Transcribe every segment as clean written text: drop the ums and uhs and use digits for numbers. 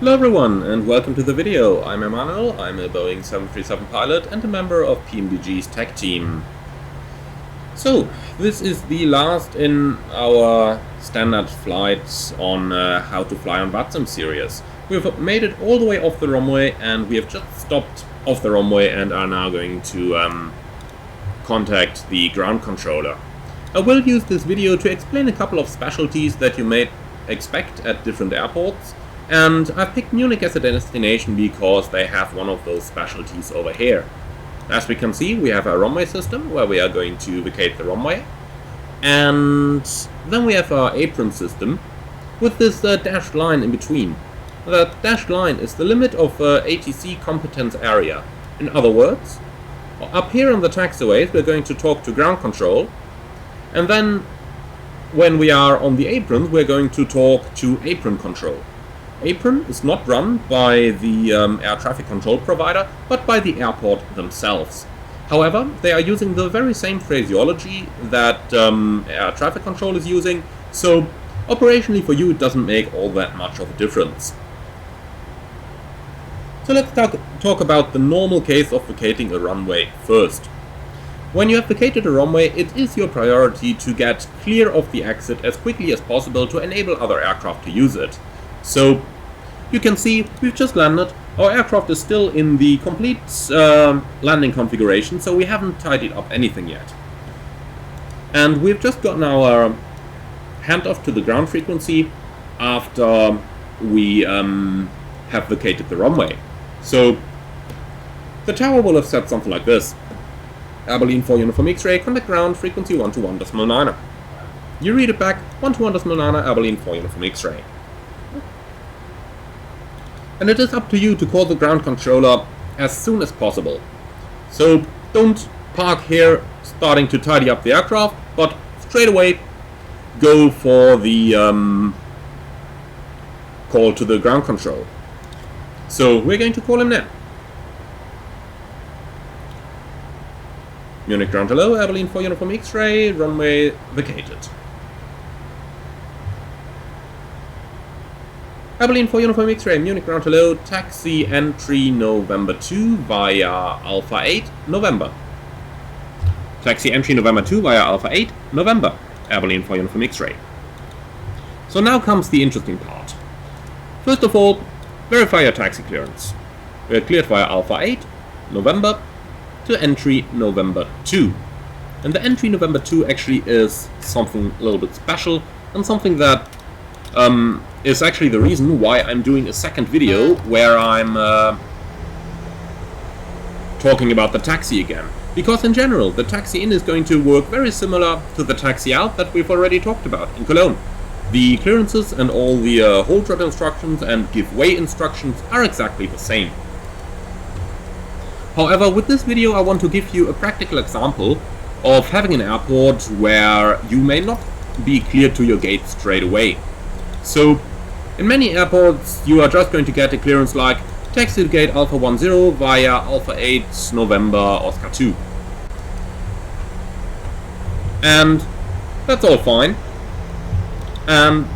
Hello everyone and welcome to the video. I'm Emmanuel, I'm a Boeing 737 pilot and a member of PMDG's tech team. So, this is the last in our standard flights on how to fly on VATSIM series. We've made it all the way off the runway and we have just stopped off the runway and are now going to contact the ground controller. I will use this video to explain a couple of specialties that you may expect at different airports. And I've picked Munich as a destination because they have one of those specialties over here. As we can see, we have a runway system where we are going to vacate the runway. And then we have our apron system with this dashed line in between. That dashed line is the limit of ATC competence area. In other words, up here on the taxiways we're going to talk to ground control. And then when we are on the aprons we're going to talk to apron control. Apron is not run by the air traffic control provider, but by the airport themselves. However, they are using the very same phraseology that air traffic control is using, so operationally for you it doesn't make all that much of a difference. So let's talk about the normal case of vacating a runway first. When you have vacated a runway, it is your priority to get clear of the exit as quickly as possible to enable other aircraft to use it. So, you can see we've just landed. Our aircraft is still in the complete landing configuration, so we haven't tidied up anything yet. And we've just gotten our handoff to the ground frequency after we have vacated the runway. So, the tower will have said something like this. Abilene 4 Uniform X-ray, contact ground, frequency 121.9. You read it back, 121.9, Abilene 4 Uniform X-ray. And it is up to you to call the ground controller as soon as possible. So don't park here starting to tidy up the aircraft, but straight away go for the call to the ground control. So we're going to call him now. Munich ground hello, Abilene 4 Uniform X-ray, runway vacated. Abilene 4 Uniform X-ray, Munich ground hello, taxi entry November 2 via Alpha 8, November. Taxi entry November 2 via Alpha 8, November. Abilene 4 Uniform X-ray. So now comes the interesting part. First of all, verify your taxi clearance. We are cleared via Alpha 8, November, to entry November 2. And the entry November 2 actually is something a little bit special and something that is actually the reason why I'm doing a second video where I'm talking about the taxi again. Because in general, the taxi in is going to work very similar to the taxi out that we've already talked about in Cologne. The clearances and all the hold rod instructions and give way instructions are exactly the same. However, with this video I want to give you a practical example of having an airport where you may not be cleared to your gate straight away. So, in many airports you are just going to get a clearance like taxi to gate Alpha 10 via Alpha 8 November Oscar 2. And that's all fine. And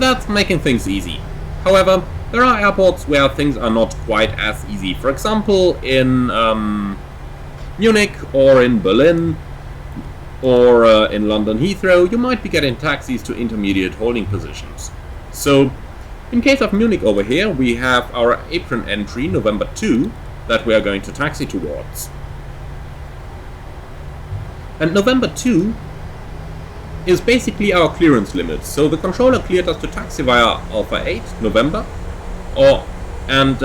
that's making things easy. However, there are airports where things are not quite as easy. For example, in Munich or in Berlin or in London Heathrow, you might be getting taxis to intermediate holding positions. So, in case of Munich over here, we have our apron entry November 2 that we are going to taxi towards. And November 2 is basically our clearance limit. So the controller cleared us to taxi via Alpha 8 November and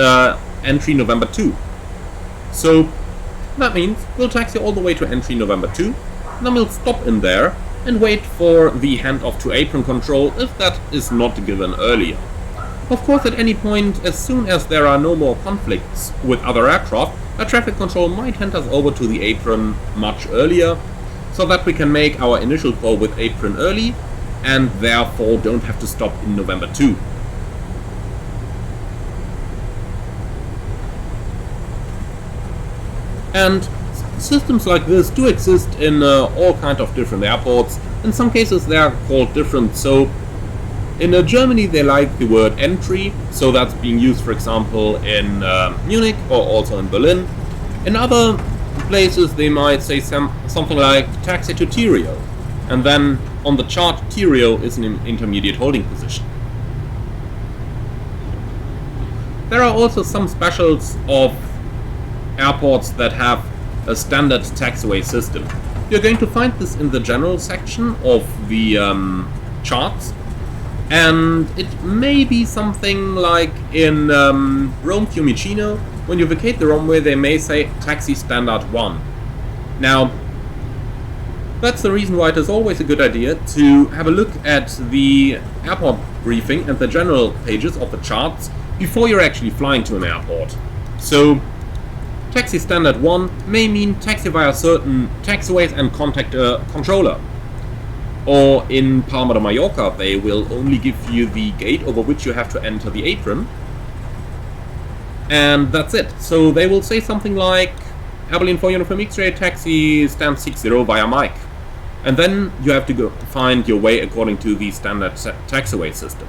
entry November 2. So that means we'll taxi all the way to entry November 2, and then we'll stop in there and wait for the handoff to apron control if that is not given earlier. Of course, at any point, as soon as there are no more conflicts with other aircraft, air traffic control might hand us over to the apron much earlier, so that we can make our initial call with apron early and therefore don't have to stop in November 2. And systems like this do exist in all kinds of different airports. In some cases they are called different, so In Germany they like the word entry, so that's being used, for example, in Munich or also in Berlin. In other places they might say something like taxi to Tirio, and then on the chart Tirio is an intermediate holding position. There are also some specials of airports that have a standard taxiway system. You're going to find this in the general section of the charts, and it may be something like in Rome Fiumicino. When you vacate the runway they may say taxi standard 1. Now that's the reason why it is always a good idea to have a look at the airport briefing and the general pages of the charts before you're actually flying to an airport. So taxi standard 1 may mean taxi via certain taxiways and contact a controller. Or in Palma de Mallorca they will only give you the gate over which you have to enter the apron, and that's it. So they will say something like Abilene 4 Uniform X-ray taxi stand 60 via Mike, and then you have to go find your way according to the standard taxiway system.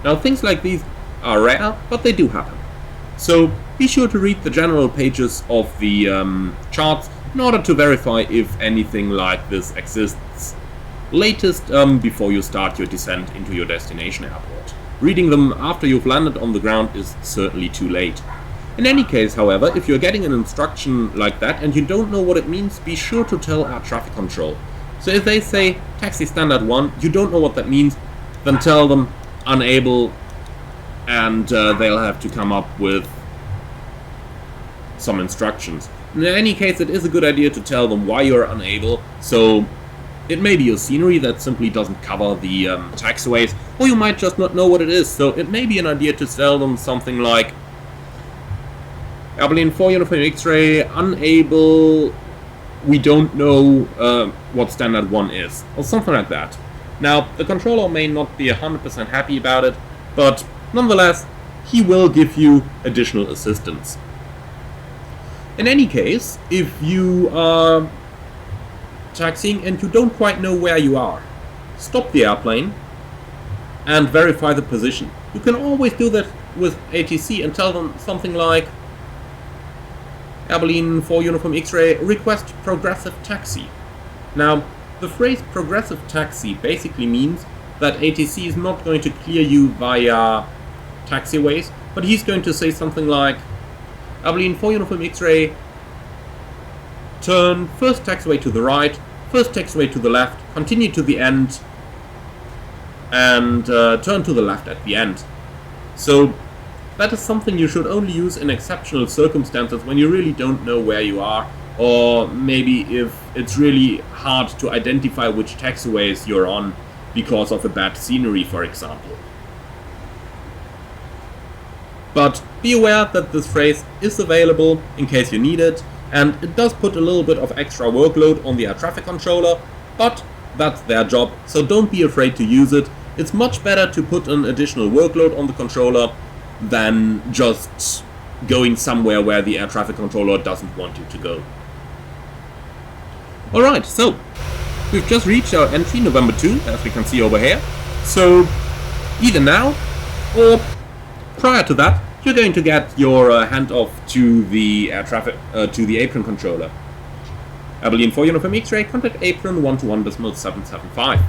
Now things like these are rare, but they do happen. So be sure to read the general pages of the charts in order to verify if anything like this exists. Latest before you start your descent into your destination airport. Reading them after you've landed on the ground is certainly too late. In any case, however, if you're getting an instruction like that and you don't know what it means, be sure to tell air traffic control. So if they say taxi standard 1, you don't know what that means, then tell them unable, and they'll have to come up with some instructions. In any case, it is a good idea to tell them why you're unable. So it may be your scenery that simply doesn't cover the taxiways, or you might just not know what it is. So it may be an idea to tell them something like Abilene 4 Uniform X-ray unable, we don't know what standard 1 is, or something like that. Now the controller may not be 100% happy about it, but nonetheless he will give you additional assistance. In any case, if you are taxiing and you don't quite know where you are, stop the airplane and verify the position. You can always do that with ATC and tell them something like Abilene 4 Uniform X-ray request progressive taxi. Now the phrase progressive taxi basically means that ATC is not going to clear you via taxiways, but he's going to say something like Abilene 4 Uniform X-ray, turn first taxiway to the right, first taxiway to the left, continue to the end, and turn to the left at the end. So that is something you should only use in exceptional circumstances when you really don't know where you are, or maybe if it's really hard to identify which taxiways you're on because of a bad scenery, for example. But be aware that this phrase is available in case you need it, and it does put a little bit of extra workload on the air traffic controller, but that's their job, so don't be afraid to use it. It's much better to put an additional workload on the controller than just going somewhere where the air traffic controller doesn't want you to go. Alright, so we've just reached our entry, November 2, as we can see over here. So either now or prior to that, you're going to get your handoff to the air traffic, to the apron controller. Abilene 4 Uniform X-ray, contact apron 121.775.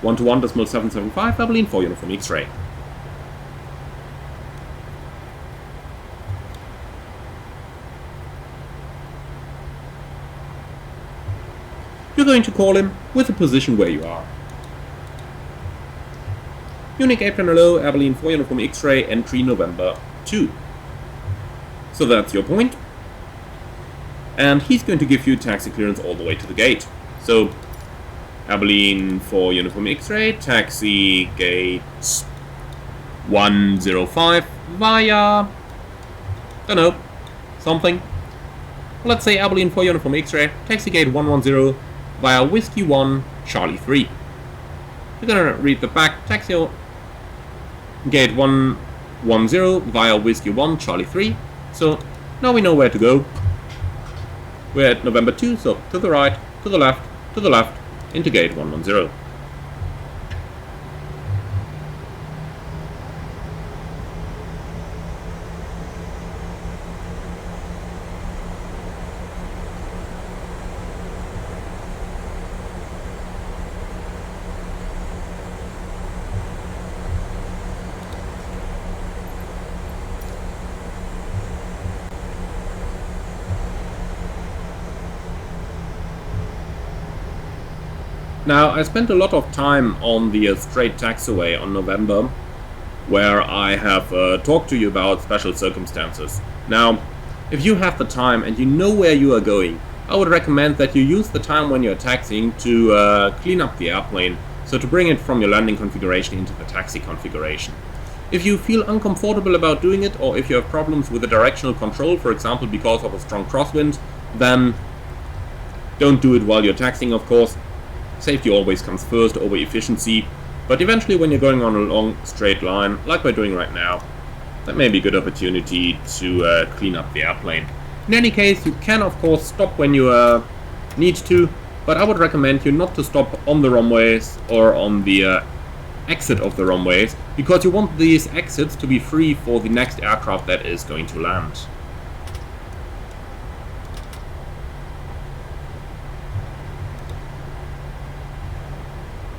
121.775, Abilene 4 Uniform X-ray. You're going to call him with the position where you are. Munich apron hello, Abilene 4 Uniform X-ray, entry November 2. So that's your point. And he's going to give you taxi clearance all the way to the gate. So Abilene 4 Uniform X-ray, taxi gate 105 via, don't know, something. Let's say Abilene 4 Uniform X-ray, taxi gate 110 via Whiskey 1 Charlie 3. You're gonna read the back, taxi gate 110 via Whiskey 1 Charlie 3. So now we know where to go. We're at November 2, so to the right, to the left, into gate 110. Now, I spent a lot of time on the straight taxiway on November, where I have talked to you about special circumstances. Now, if you have the time and you know where you are going, I would recommend that you use the time when you're taxiing to clean up the airplane, so to bring it from your landing configuration into the taxi configuration. If you feel uncomfortable about doing it, or if you have problems with the directional control, for example because of a strong crosswind, then don't do it while you're taxiing, of course. Safety always comes first over efficiency, but eventually when you're going on a long straight line, like we're doing right now, that may be a good opportunity to clean up the airplane. In any case, you can of course stop when you need to, but I would recommend you not to stop on the runways or on the exit of the runways, because you want these exits to be free for the next aircraft that is going to land.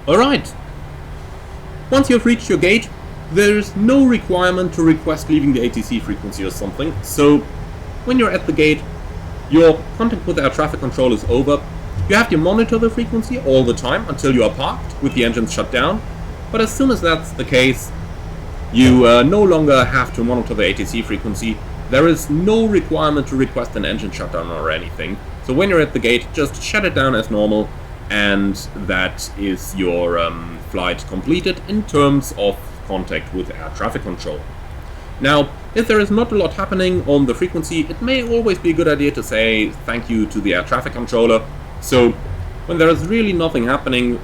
Alright, once you've reached your gate, there's no requirement to request leaving the ATC frequency or something, so when you're at the gate, your contact with air traffic control is over. You have to monitor the frequency all the time until you are parked with the engines shut down, but as soon as that's the case, you no longer have to monitor the ATC frequency. There is no requirement to request an engine shutdown or anything, so when you're at the gate, just shut it down as normal, and that is your flight completed in terms of contact with air traffic control. Now, if there is not a lot happening on the frequency, it may always be a good idea to say thank you to the air traffic controller. So, when there is really nothing happening,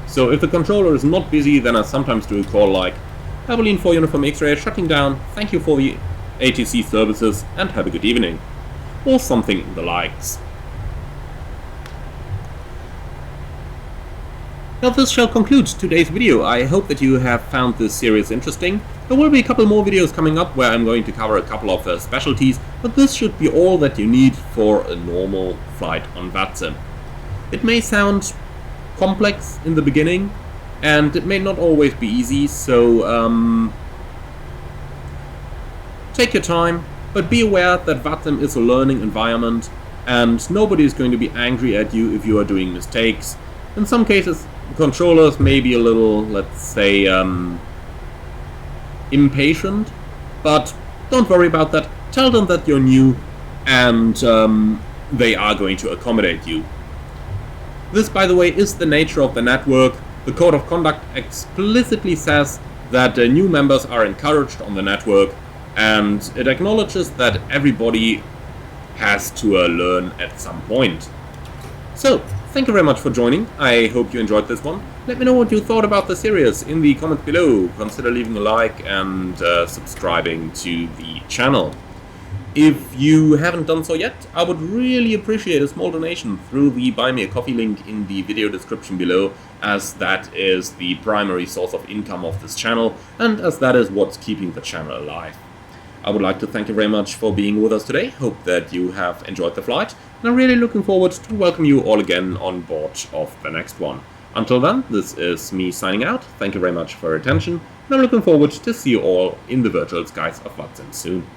so if the controller is not busy, then I sometimes do a call like, Abilene 4 Uniform X-Ray shutting down, thank you for the ATC services and have a good evening, or something in the likes. Now this shall conclude today's video. I hope that you have found this series interesting. There will be a couple more videos coming up where I'm going to cover a couple of specialties, but this should be all that you need for a normal flight on VATSIM. It may sound complex in the beginning, and it may not always be easy, so take your time, but be aware that VATSIM is a learning environment, and nobody is going to be angry at you if you are doing mistakes. In some cases, controllers may be a little, let's say, impatient, but don't worry about that. Tell them that you're new, and they are going to accommodate you. This, by the way, is the nature of the network. The Code of Conduct explicitly says that new members are encouraged on the network, and it acknowledges that everybody has to learn at some point. So, thank you very much for joining. I hope you enjoyed this one. Let me know what you thought about the series in the comments below. Consider leaving a like and subscribing to the channel. If you haven't done so yet, I would really appreciate a small donation through the Buy Me a Coffee link in the video description below, as that is the primary source of income of this channel, and as that is what's keeping the channel alive. I would like to thank you very much for being with us today. Hope that you have enjoyed the flight, and I'm really looking forward to welcome you all again on board of the next one. Until then, this is me signing out. Thank you very much for your attention, and I'm looking forward to see you all in the virtual skies of VATSIM soon.